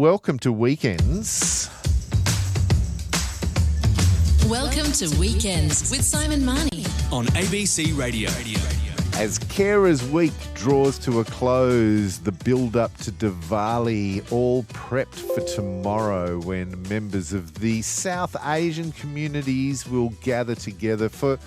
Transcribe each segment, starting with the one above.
Welcome to Weekends. Welcome to Weekends with Simon Marnie on ABC Radio. As Carers Week draws to a close, the build-up to Diwali, all prepped for tomorrow when members of the South Asian communities will gather together for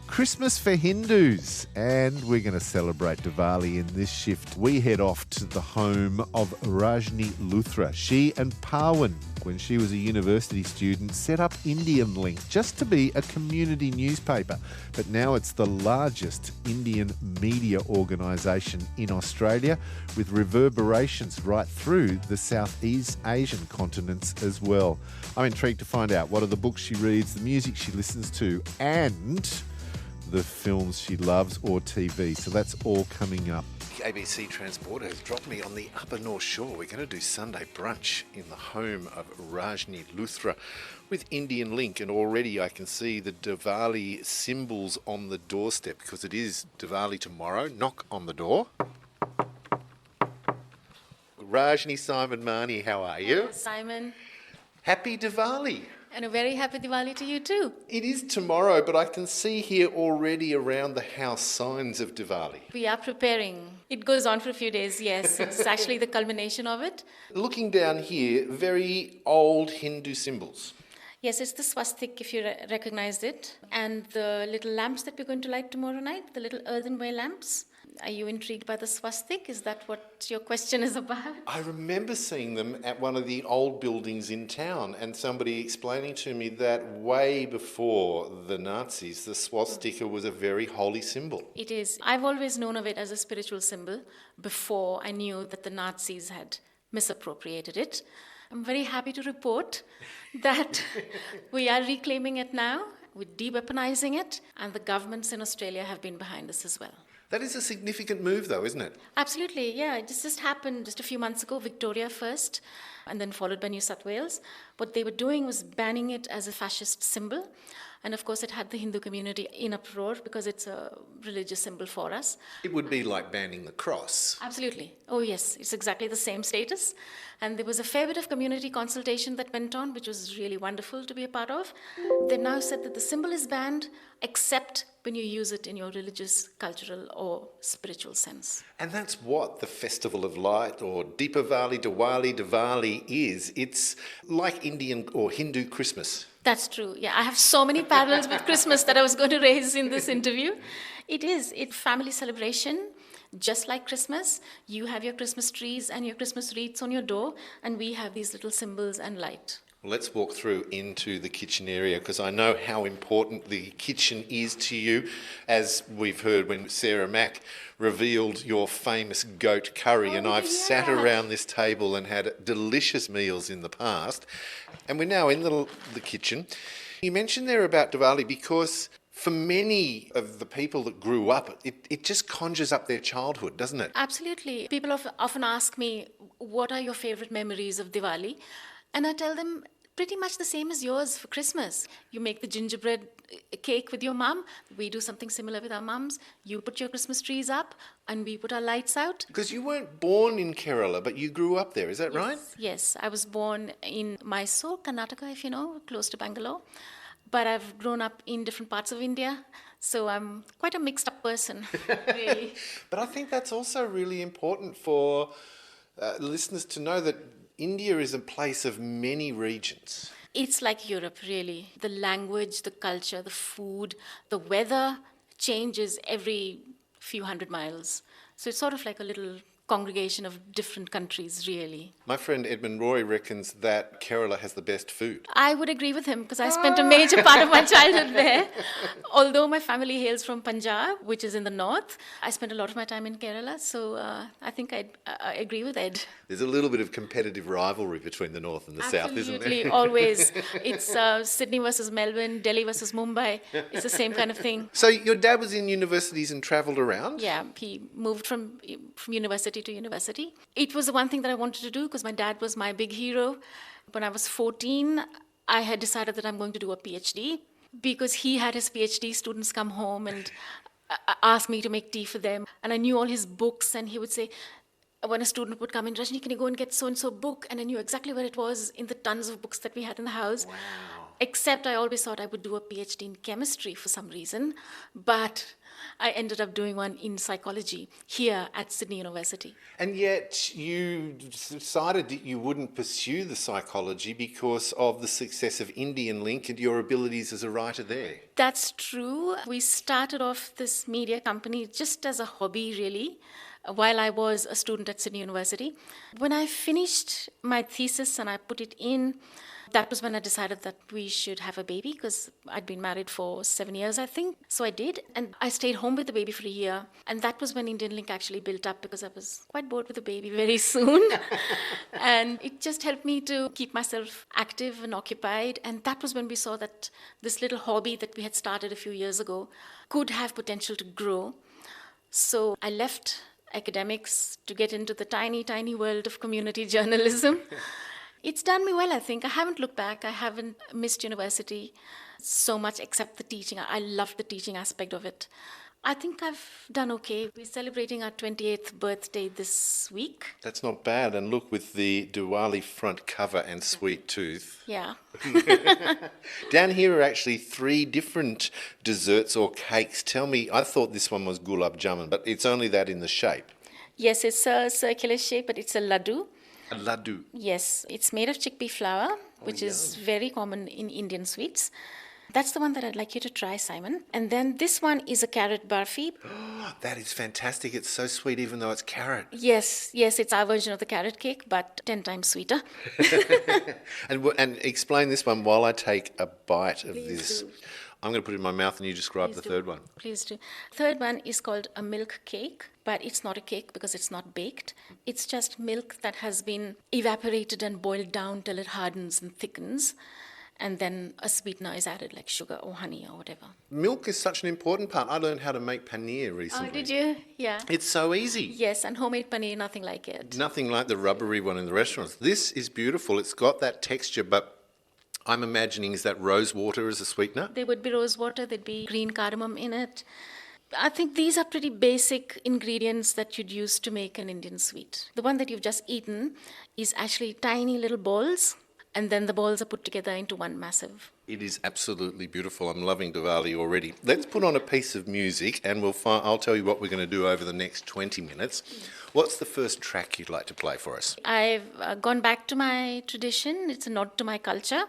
Christmas for Hindus. And we're going to celebrate Diwali in this shift. We head off to the home of RAJNI LUTHRA. She and Pawan, when she was a university student, set up Indian Link just to be a community newspaper. But now it's the largest Indian media organisation in Australia, with reverberations right through the Southeast Asian continents as well. I'm intrigued to find out what are the books she reads, the music she listens to, and the films she loves or TV. So that's all coming up. ABC Transport has dropped me on the Upper North Shore. We're going to do Sunday brunch in the home of RAJNI LUTHRA with Indian Link, and already I can see the Diwali symbols on the doorstep because it is Diwali tomorrow. Knock on the door. RAJNI, Simon Marnie, how are you? Hello, Simon. Happy Diwali. And a very happy Diwali to you too. It is tomorrow, but I can see here already around the house signs of Diwali. We are preparing. It goes on for a few days, yes. It's actually the culmination of it. Looking down here, very old Hindu symbols. Yes, it's the swastik, if you recognized it. And the little lamps that we're going to light tomorrow night, the little earthenware lamps. Are you intrigued by the swastik? Is that what your question is about? I remember seeing them at one of the old buildings in town, and somebody explaining to me that way before the Nazis, the swastika was a very holy symbol. It is. I've always known of it as a spiritual symbol before I knew that the Nazis had misappropriated it. I'm very happy to report that we are reclaiming it now, we're de-weaponizing it, and the governments in Australia have been behind this as well. That is a significant move though, isn't it? Absolutely, yeah. It just happened just a few months ago, Victoria first, and then followed by New South Wales. What they were doing was banning it as a fascist symbol. And of course, it had the Hindu community in uproar because it's a religious symbol for us. It would be like banning the cross. Absolutely. Oh, yes. It's exactly the same status. And there was a fair bit of community consultation that went on, which was really wonderful to be a part of. They've now said that the symbol is banned, except when you use it in your religious, cultural, or spiritual sense. And that's what the Festival of Light, or Deepavali, Diwali is. It's like Indian or Hindu Christmas. That's true. Yeah, I have so many parallels with Christmas that I was going to raise in this interview. It is. It's family celebration, just like Christmas. You have your Christmas trees and your Christmas wreaths on your door, and we have these little symbols and light. Well, let's walk through into the kitchen area because I know how important the kitchen is to you, as we've heard when Sarah Mack revealed your famous goat curry, and I've sat around this table and had delicious meals in the past, and we're now in the kitchen. You mentioned there about Diwali because for many of the people that grew up, it just conjures up their childhood, doesn't it? Absolutely. People often ask me, what are your favourite memories of Diwali? And I tell them, pretty much the same as yours for Christmas. You make the gingerbread cake with your mum. We do something similar with our mums. You put your Christmas trees up and we put our lights out. Because you weren't born in Kerala, but you grew up there, is that right? Yes, I was born in Mysore, Karnataka, if you know, close to Bangalore. But I've grown up in different parts of India. So I'm quite a mixed up person, really. But I think that's also really important for listeners to know that India is a place of many regions. It's like Europe, really. The language, the culture, the food, the weather changes every few hundred miles. So it's sort of like a little congregation of different countries, really. My friend Edmund Roy reckons that Kerala has the best food. I would agree with him because I spent a major part of my childhood there. Although my family hails from Punjab, which is in the north, I spent a lot of my time in Kerala, so I think I agree with Ed. There's a little bit of competitive rivalry between the north and the south, isn't there? Absolutely, always. It's Sydney versus Melbourne, Delhi versus Mumbai. It's the same kind of thing. So your dad was in universities and travelled around? Yeah, he moved from university to university. It was the one thing that I wanted to do because my dad was my big hero. When I was 14, I had decided that I'm going to do a PhD because he had his PhD students come home and ask me to make tea for them. And I knew all his books and he would say, when a student would come in, Rajni, can you go and get so-and-so book? And I knew exactly where it was in the tons of books that we had in the house. Wow. Except I always thought I would do a PhD in chemistry for some reason. But I ended up doing one in psychology here at Sydney University. And yet you decided that you wouldn't pursue the psychology because of the success of Indian Link and your abilities as a writer there. That's true. We started off this media company just as a hobby, really, while I was a student at Sydney University. When I finished my thesis and I put it in, that was when I decided that we should have a baby, because I'd been married for 7 years, I think. So I did. And I stayed home with the baby for a year. And that was when Indian Link actually built up, because I was quite bored with the baby very soon. And it just helped me to keep myself active and occupied. And that was when we saw that this little hobby that we had started a few years ago could have potential to grow. So I left academics to get into the tiny, tiny world of community journalism. It's done me well, I think. I haven't looked back. I haven't missed university so much except the teaching. I love the teaching aspect of it. I think I've done okay. We're celebrating our 28th birthday this week. That's not bad. And look, with the Diwali front cover and sweet tooth. Yeah. Down here are actually 3 different desserts or cakes. Tell me, I thought this one was gulab jamun, but it's only that in the shape. Yes, it's a circular shape, but it's a laddu. A laddu. Yes, it's made of chickpea flour, which is very common in Indian sweets. That's the one that I'd like you to try, Simon. And then this one is a carrot barfi. That is fantastic. It's so sweet even though it's carrot. Yes, it's our version of the carrot cake, but 10 times sweeter. And explain this one while I take a bite of Please this. do. I'm going to put it in my mouth and you describe the Please do. third one. Please do. Third one is called a milk cake, but it's not a cake because it's not baked. It's just milk that has been evaporated and boiled down till it hardens and thickens. And then a sweetener is added, like sugar or honey or whatever. Milk is such an important part. I learned how to make paneer recently. Oh, did you? Yeah. It's so easy. Yes, and homemade paneer, nothing like it. Nothing like the rubbery one in the restaurants. This is beautiful. It's got that texture, but I'm imagining is that rose water as a sweetener? There would be rose water, there'd be green cardamom in it. I think these are pretty basic ingredients that you'd use to make an Indian sweet. The one that you've just eaten is actually tiny little balls, and then the balls are put together into one massive. It is absolutely beautiful. I'm loving Diwali already. Let's put on a piece of music and I'll tell you what we're going to do over the next 20 minutes. What's the first track you'd like to play for us? I've gone back to my tradition. It's a nod to my culture.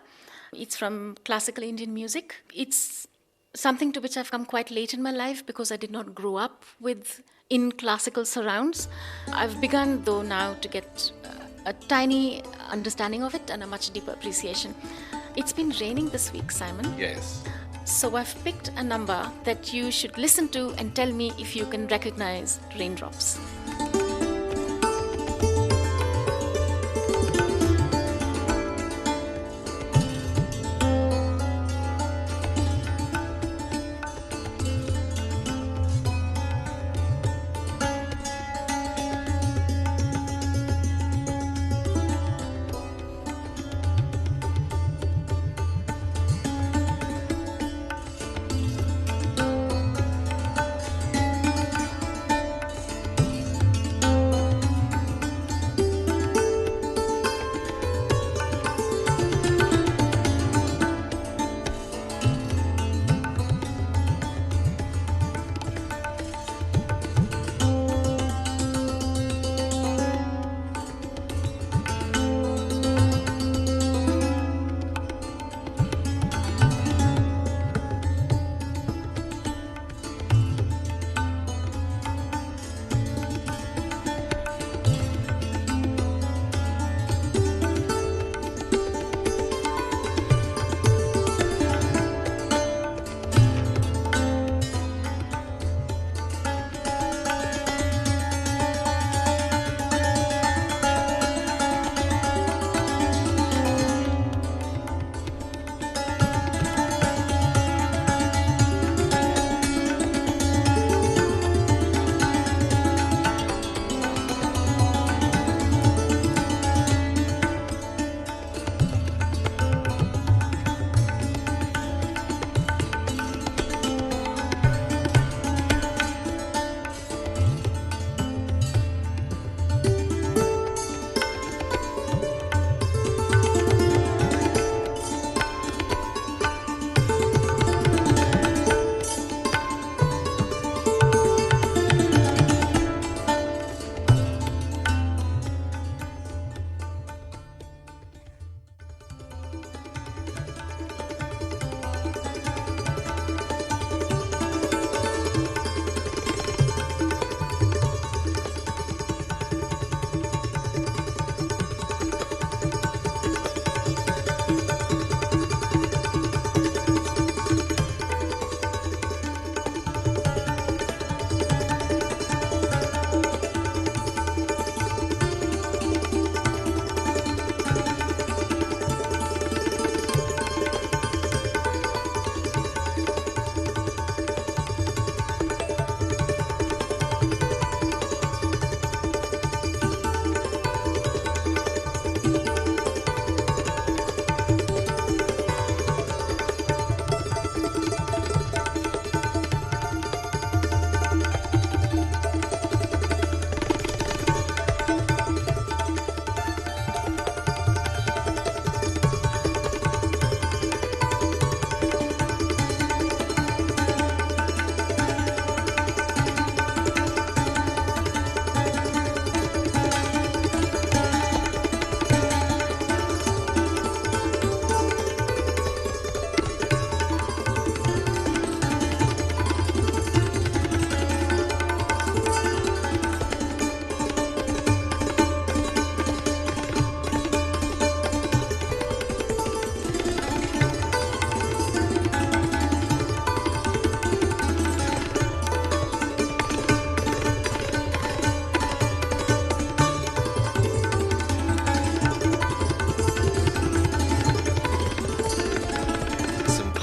It's from classical Indian music. It's something to which I've come quite late in my life because I did not grow up in classical surrounds. I've begun, though, now to get a tiny understanding of it and a much deeper appreciation. It's been raining this week, Simon. Yes. So I've picked a number that you should listen to and tell me if you can recognize raindrops.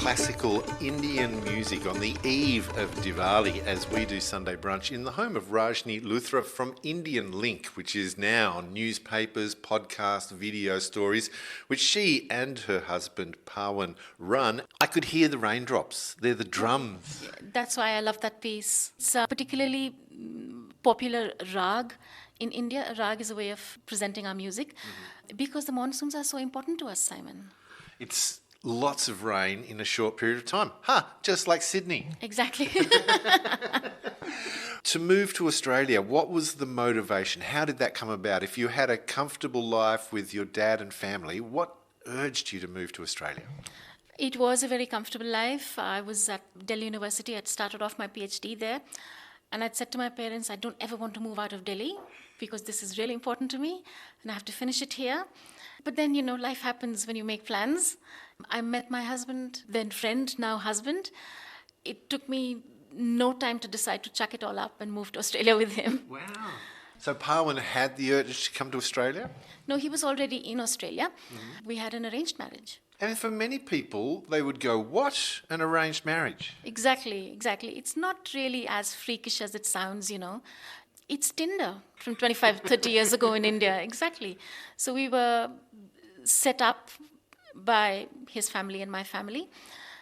classical Indian music on the eve of Diwali as we do Sunday Brunch in the home of Rajni LUTHRA from Indian Link, which is now newspapers, podcasts, video stories, which she and her husband Pawan run. I could hear the raindrops. They're the drums. That's why I love that piece. It's a particularly popular rag in India. A rag is a way of presenting our music because the monsoons are so important to us, Simon. It's lots of rain in a short period of time. Just like Sydney. Exactly. To move to Australia, what was the motivation? How did that come about? If you had a comfortable life with your dad and family, what urged you to move to Australia? It was a very comfortable life. I was at Delhi University. I'd started off my PhD there. And I'd said to my parents, I don't ever want to move out of Delhi because this is really important to me and I have to finish it here. But then, life happens when you make plans. I met my husband, then friend, now husband. It took me no time to decide to chuck it all up and move to Australia with him. Wow. So Pawan had the urge to come to Australia? No, he was already in Australia. We had an arranged marriage. And for many people, they would go, what? An arranged marriage? Exactly. It's not really as freakish as it sounds, It's Tinder from 25, 30 years ago in India. Exactly. So we were set up by his family and my family.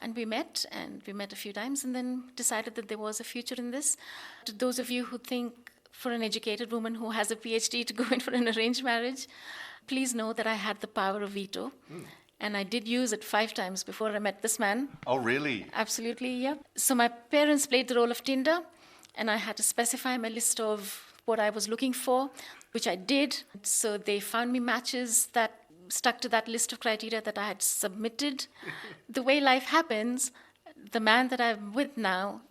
And we met a few times and then decided that there was a future in this. To those of you who think for an educated woman who has a PhD to go in for an arranged marriage, please know that I had the power of veto. And I did use it 5 times before I met this man. Oh, really? Absolutely, yeah. So my parents played the role of Tinder, and I had to specify my list of what I was looking for, which I did. So they found me matches that stuck to that list of criteria that I had submitted. The way life happens, the man that I'm with now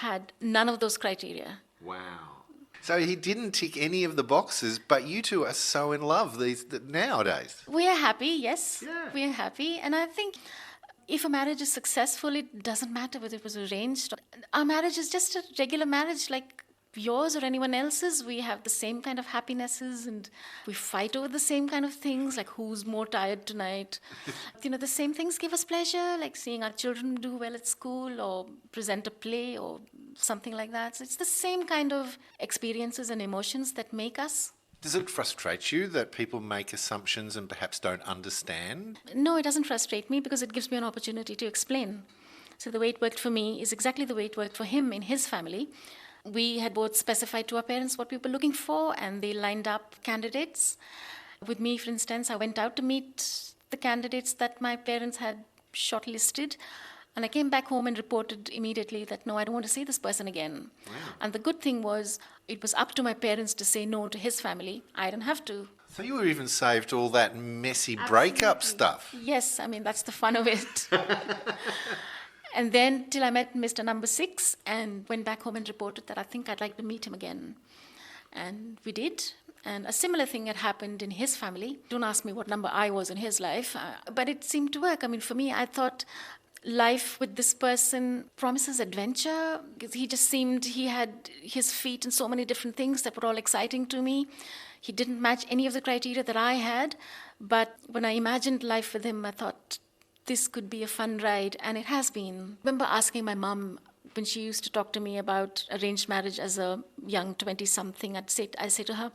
had none of those criteria. Wow. So he didn't tick any of the boxes, but you two are so in love nowadays. We are happy, yes. Yeah. We are happy. And I think if a marriage is successful, it doesn't matter whether it was arranged. Our marriage is just a regular marriage like yours or anyone else's. We have the same kind of happinesses and we fight over the same kind of things, like who's more tired tonight. The same things give us pleasure, like seeing our children do well at school or present a play or something like that. So it's the same kind of experiences and emotions that make us. Does it frustrate you that people make assumptions and perhaps don't understand? No, it doesn't frustrate me because it gives me an opportunity to explain. So the way it worked for me is exactly the way it worked for him in his family. We had both specified to our parents what we were looking for and they lined up candidates. With me, for instance, I went out to meet the candidates that my parents had shortlisted. And I came back home and reported immediately that, no, I don't want to see this person again. Wow. And the good thing was, it was up to my parents to say no to his family. I didn't have to. So you were even saved all that messy breakup stuff. Yes, that's the fun of it. And then till I met Mr. Number 6 and went back home and reported that I think I'd like to meet him again. And we did. And a similar thing had happened in his family. Don't ask me what number I was in his life, but it seemed to work. For me, I thought life with this person promises adventure. He just seemed, he had his feet in so many different things that were all exciting to me. He didn't match any of the criteria that I had. But when I imagined life with him, I thought, this could be a fun ride, and it has been. I remember asking my mum when she used to talk to me about arranged marriage as a young 20-something, I'd say to her,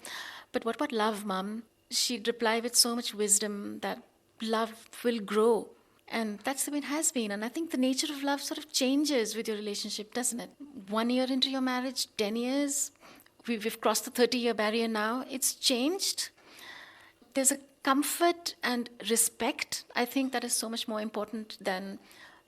but what about love, Mum? She'd reply with so much wisdom that love will grow. And that's the way it has been. And I think the nature of love sort of changes with your relationship, doesn't it? 1 year into your marriage, 10 years, we've crossed the 30-year barrier now. It's changed. There's a comfort and respect, I think, that is so much more important than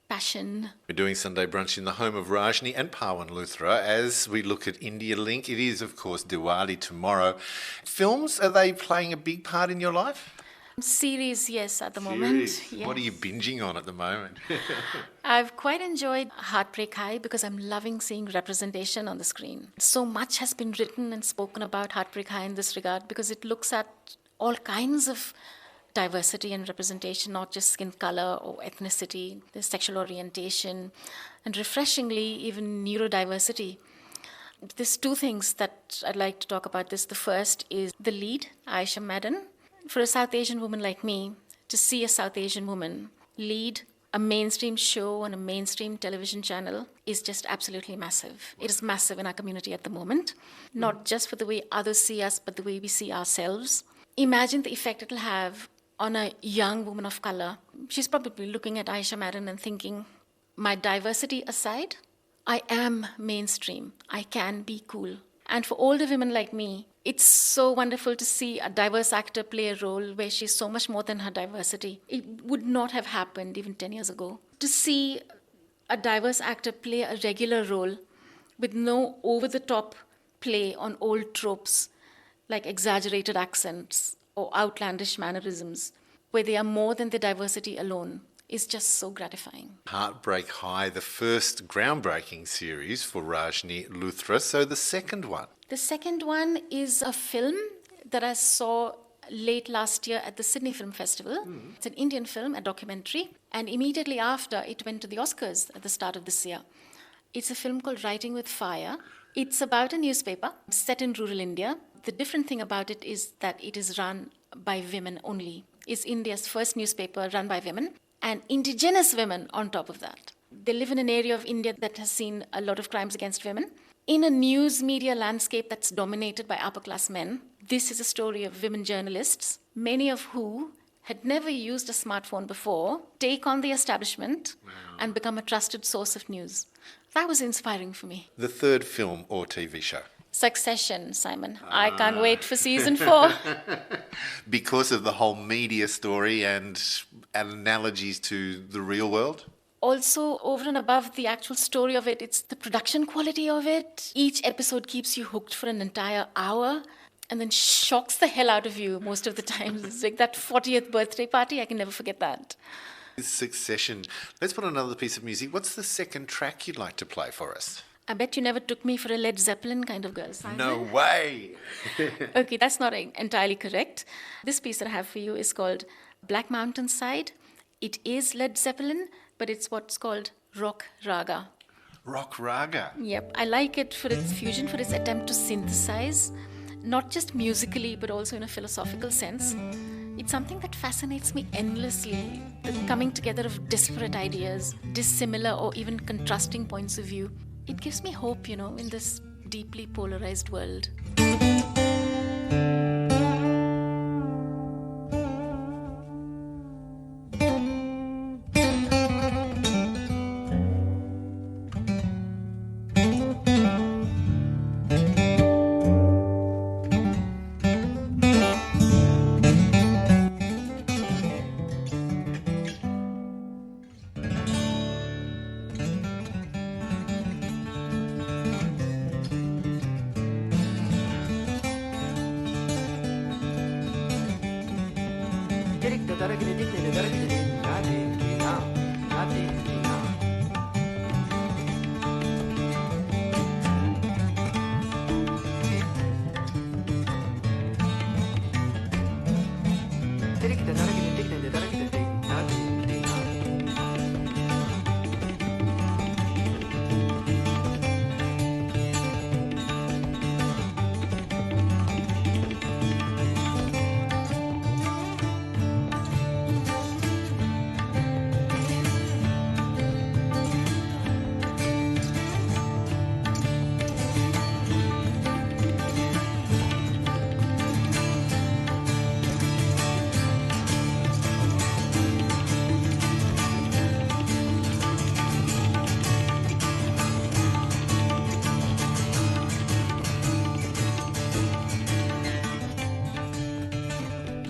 passion. We're doing Sunday Brunch in the home of Rajni and Pawan LUTHRA as we look at India Link. It is, of course, Diwali tomorrow. Films, are they playing a big part in your life? Series, yes, at the moment. Yes. What are you binging on at the moment? I've quite enjoyed Heartbreak High because I'm loving seeing representation on the screen. So much has been written and spoken about Heartbreak High in this regard because it looks at all kinds of diversity and representation, not just skin color or ethnicity, the sexual orientation, and refreshingly, even neurodiversity. There's 2 things that I'd like to talk about this. The first is the lead, Aisha Madden. For a South Asian woman like me, to see a South Asian woman lead a mainstream show on a mainstream television channel is just absolutely massive. It is massive in our community at the moment, not just for the way others see us, but the way we see ourselves. Imagine the effect it'll have on a young woman of color. She's probably looking at Aisha Marin and thinking, my diversity aside, I am mainstream. I can be cool. And for older women like me, it's so wonderful to see a diverse actor play a role where she's so much more than her diversity. It would not have happened even 10 years ago. To see a diverse actor play a regular role with no over-the-top play on old tropes like exaggerated accents or outlandish mannerisms, where they are more than the diversity alone, is just so gratifying. Heartbreak High, the first groundbreaking series for Rajni LUTHRA. So the second one. The second one is a film that I saw late last year at the Sydney Film Festival. It's an Indian film, a documentary. And immediately after, it went to the Oscars at the start of this year. It's a film called Writing with Fire. It's about a newspaper set in rural India. The different thing about it is that it is run by women only. It's India's first newspaper run by women, and indigenous women on top of that. They live in an area of India that has seen a lot of crimes against women. In a news media landscape that's dominated by upper-class men, this is a story of women journalists, many of who had never used a smartphone before, take on the establishment and become a trusted source of news. That was inspiring for me. The third film or TV show. Succession, Simon. I can't wait for season 4. Because of the whole media story and analogies to the real world? Also, over and above the actual story of it, it's the production quality of it. Each episode keeps you hooked for an entire hour and then shocks the hell out of you most of the times. It's like that 40th birthday party. I can never forget that. Succession. Let's put on another piece of music. What's the second track you'd like to play for us? I bet you never took me for a Led Zeppelin kind of girl, Simon. No way! Okay, that's not entirely correct. This piece that I have for you is called Black Mountain Side. It is Led Zeppelin, but it's what's called rock raga. Rock raga? Yep, I like it for its fusion, for its attempt to synthesize, not just musically, but also in a philosophical sense. It's something that fascinates me endlessly, the coming together of disparate ideas, dissimilar or even contrasting points of view. It gives me hope, in this deeply polarized world.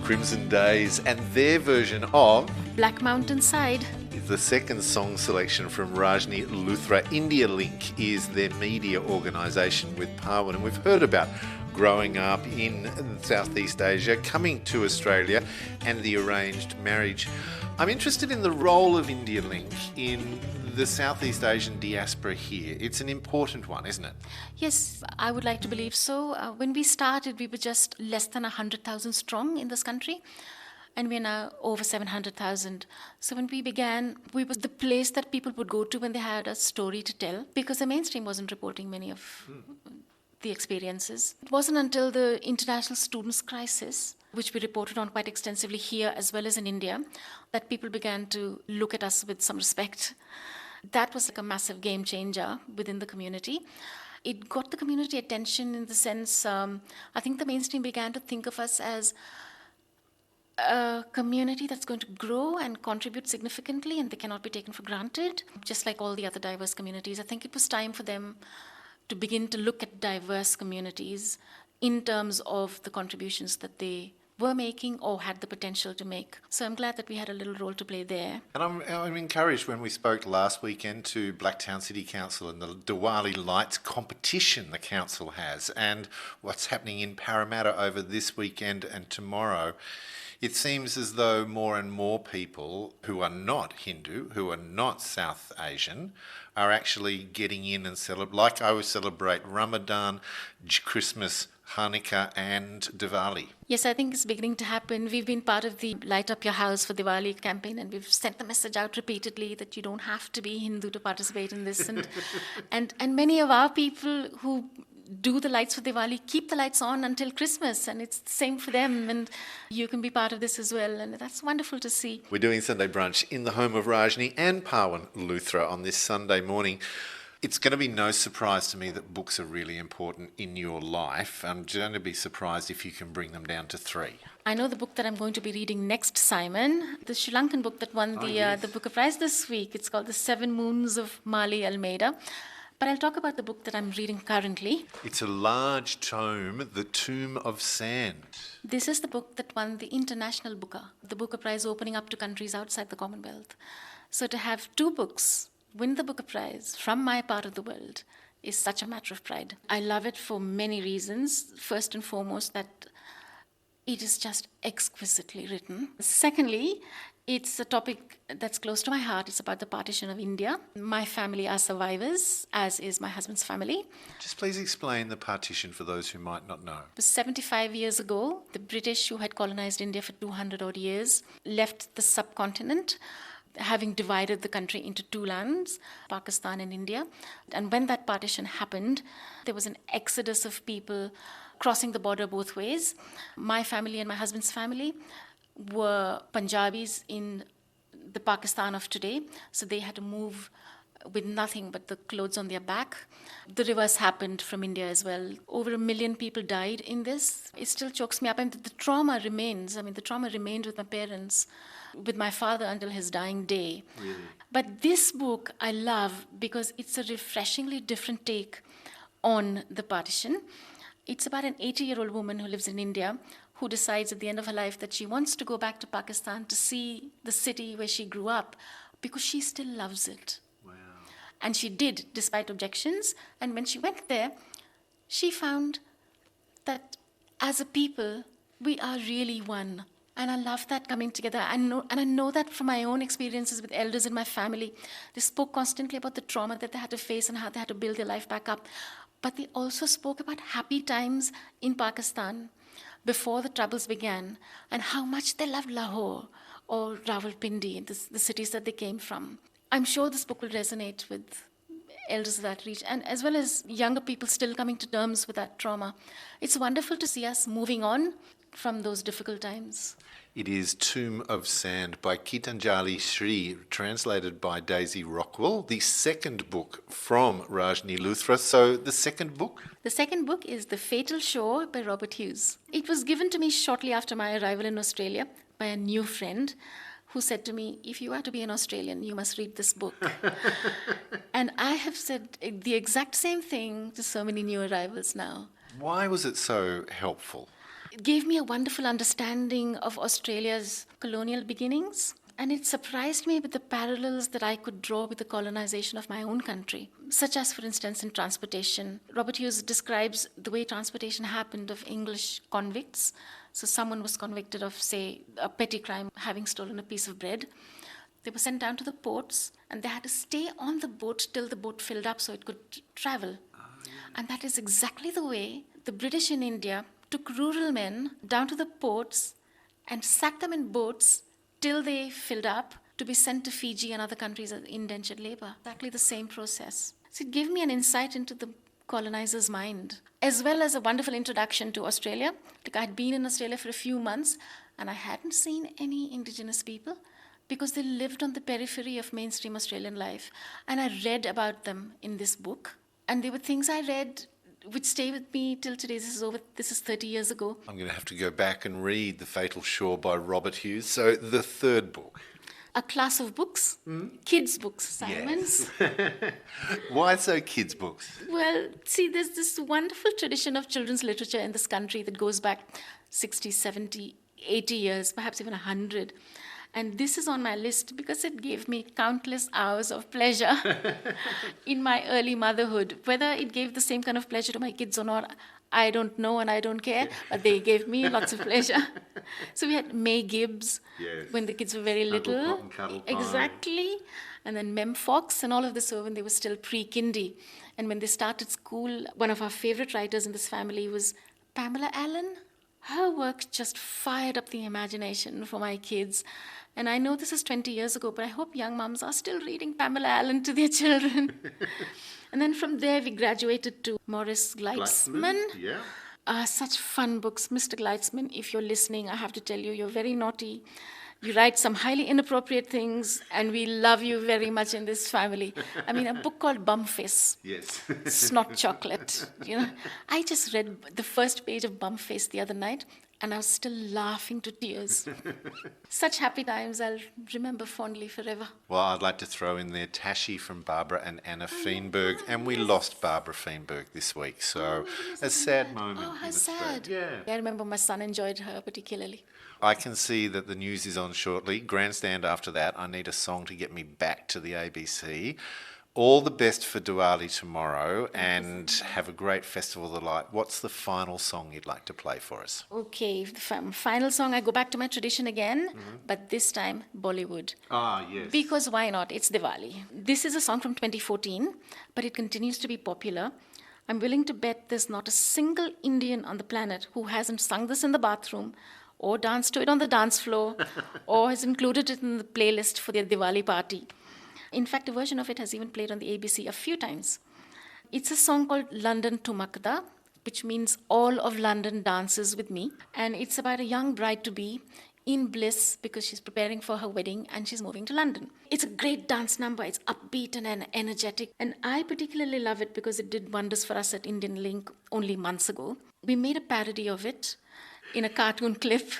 Crimson Days and their version of Black Mountain Side. The second song selection from Rajni LUTHRA. India Link is their media organisation with Parwan, and we've heard about growing up in Southeast Asia, coming to Australia, and the arranged marriage. I'm interested in the role of India Link in the Southeast Asian diaspora here. It's an important one, isn't it? Yes, I would like to believe so. When we started, we were just less than 100,000 strong in this country, and we're now over 700,000. So when we began, we were the place that people would go to when they had a story to tell, because the mainstream wasn't reporting many of the experiences. It wasn't until the international students' crisis, which we reported on quite extensively here as well as in India, that people began to look at us with some respect. That was like a massive game changer within the community. It got the community attention in the sense, I think the mainstream began to think of us as a community that's going to grow and contribute significantly, and they cannot be taken for granted, just like all the other diverse communities. I think it was time for them to begin to look at diverse communities in terms of the contributions that they were making or had the potential to make. So I'm glad that we had a little role to play there. And I'm encouraged when we spoke last weekend to Blacktown City Council and the Diwali lights competition the council has and what's happening in Parramatta over this weekend and tomorrow. It seems as though more and more people who are not Hindu, who are not South Asian, are actually getting in and celebrate, like I would celebrate Ramadan, Christmas, Hanukkah and Diwali. Yes, I think it's beginning to happen. We've been part of the Light Up Your House for Diwali campaign, and we've sent the message out repeatedly that you don't have to be Hindu to participate in this. And many of our people who do the lights for Diwali keep the lights on until Christmas, and it's the same for them, and you can be part of this as well, and that's wonderful to see. We're doing Sunday brunch in the home of Rajni and Pawan LUTHRA on this Sunday morning. It's going to be no surprise to me that books are really important in your life. I'm going to be surprised if you can bring them down to 3. I know the book that I'm going to be reading next, Simon, the Sri Lankan book that won the Booker Prize this week. It's called The 7 Moons of Mali Almeida. But I'll talk about the book that I'm reading currently. It's a large tome, The Tomb of Sand. This is the book that won the International Booker, the Booker Prize opening up to countries outside the Commonwealth. So to have 2 books win the Booker Prize from my part of the world is such a matter of pride. I love it for many reasons. First and foremost, that it is just exquisitely written. Secondly, it's a topic that's close to my heart. It's about the partition of India. My family are survivors, as is my husband's family. Just please explain the partition for those who might not know. 75 years ago, the British, who had colonized India for 200 odd years, left the subcontinent, having divided the country into 2 lands, Pakistan and India. And when that partition happened, there was an exodus of people crossing the border both ways. My family and my husband's family were Punjabis in the Pakistan of today, so they had to move with nothing but the clothes on their back. The reverse happened from India as well. Over 1 million people died in this. It still chokes me up, and the trauma remains. I mean, the trauma remained with my parents, with my father until his dying day. Really? But this book I love because it's a refreshingly different take on the partition. It's about an 80-year-old woman who lives in India who decides at the end of her life that she wants to go back to Pakistan to see the city where she grew up because she still loves it. Wow. And she did, despite objections. And when she went there, she found that as a people, we are really one. And I love that coming together. I know that from my own experiences with elders in my family. They spoke constantly about the trauma that they had to face and how they had to build their life back up. But they also spoke about happy times in Pakistan before the troubles began and how much they loved Lahore or Rawalpindi, the cities that they came from. I'm sure this book will resonate with elders of that region, and as well as younger people still coming to terms with that trauma. It's wonderful to see us moving on from those difficult times. It is Tomb of Sand by Gitanjali Sri, translated by Daisy Rockwell, the second book from Rajni LUTHRA. So the second book? The second book is The Fatal Shore by Robert Hughes. It was given to me shortly after my arrival in Australia by a new friend who said to me, if you are to be an Australian, you must read this book. And I have said the exact same thing to so many new arrivals now. Why was it so helpful? It gave me a wonderful understanding of Australia's colonial beginnings, and it surprised me with the parallels that I could draw with the colonization of my own country, such as, for instance, in transportation. Robert Hughes describes the way transportation happened of English convicts. So someone was convicted of, say, a petty crime, having stolen a piece of bread. They were sent down to the ports, and they had to stay on the boat till the boat filled up so it could travel. And that is exactly the way the British in India took rural men down to the ports and sat them in boats till they filled up to be sent to Fiji and other countries as indentured labor. Exactly the same process. So it gave me an insight into the colonizer's mind, as well as a wonderful introduction to Australia. Like, I'd been in Australia for a few months and I hadn't seen any Indigenous people because they lived on the periphery of mainstream Australian life. And I read about them in this book. And there were things I read which stay with me till today. This is 30 years ago. I'm going to have to go back and read The Fatal Shore by Robert Hughes. So the third book. A class of books, kids' books, Simon. Yes. Why so kids' books? Well, see, there's this wonderful tradition of children's literature in this country that goes back 60, 70, 80 years, perhaps even 100. And this is on my list because it gave me countless hours of pleasure in my early motherhood. Whether it gave the same kind of pleasure to my kids or not, I don't know and I don't care, but they gave me lots of pleasure. So we had May Gibbs when the kids were very little. Pot and Cuddle Pie. Exactly. And then Mem Fox and all of this were when they were still pre-kindy. And when they started school, one of our favorite writers in this family was Pamela Allen. Her work just fired up the imagination for my kids. And I know this is 20 years ago, but I hope young mums are still reading Pamela Allen to their children. And then from there, we graduated to Morris Gleitzman. Yeah. Such fun books. Mr. Gleitzman, if you're listening, I have to tell you, you're very naughty. You write some highly inappropriate things, and we love you very much in this family. I mean, a book called Bumface. Yes. Snot Chocolate. I just read the first page of Bumface the other night, and I was still laughing to tears. Such happy times I'll remember fondly forever. Well, I'd like to throw in there Tashi from Barbara and Anna Feenberg, and we lost Barbara Feenberg this week, so a sad moment. Oh, how in Australia. sad. Yeah. I remember my son enjoyed her particularly. I can see that the news is on shortly. Grandstand after that. I need a song to get me back to the ABC. All the best for Diwali tomorrow and have a great Festival of the Light. What's the final song you'd like to play for us? Okay, the final song, I go back to my tradition again, but this time Bollywood. Ah, yes. Because why not? It's Diwali. This is a song from 2014, but it continues to be popular. I'm willing to bet there's not a single Indian on the planet who hasn't sung this in the bathroom or danced to it on the dance floor or has included it in the playlist for their Diwali party. In fact, a version of it has even played on the ABC a few times. It's a song called London THUMAKDA, which means all of London dances with me. And it's about a young bride-to-be in bliss because she's preparing for her wedding and she's moving to London. It's a great dance number. It's upbeat and energetic. And I particularly love it because it did wonders for us at Indian Link only months ago. We made a parody of it in a cartoon clip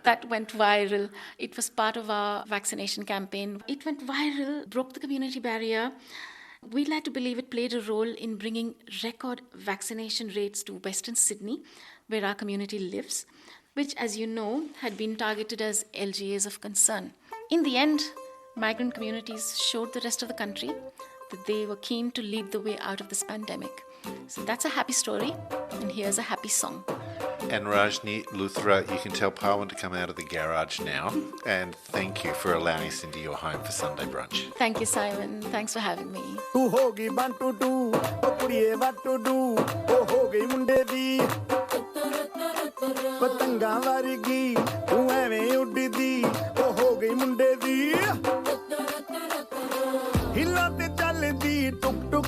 that went viral. It was part of our vaccination campaign. It went viral, broke the community barrier. We'd like to believe it played a role in bringing record vaccination rates to Western Sydney, where our community lives, which, as you know, had been targeted as LGAs of concern. In the end, migrant communities showed the rest of the country that they were keen to lead the way out of this pandemic. So that's a happy story, and here's a happy song. And Rajni, Luthra, you can tell Parwin to come out of the garage now. And thank you for allowing us into your home for Sunday brunch. Thank you, Simon. Thanks for having me. तू होगी 1 to 2 O कुड़िए what to do ओ हो गई मुंडे दी पतंगा वर्गी तू एवें उड़दी ओ हो गई मुंडे दी हिला ते चलदी टुक टुक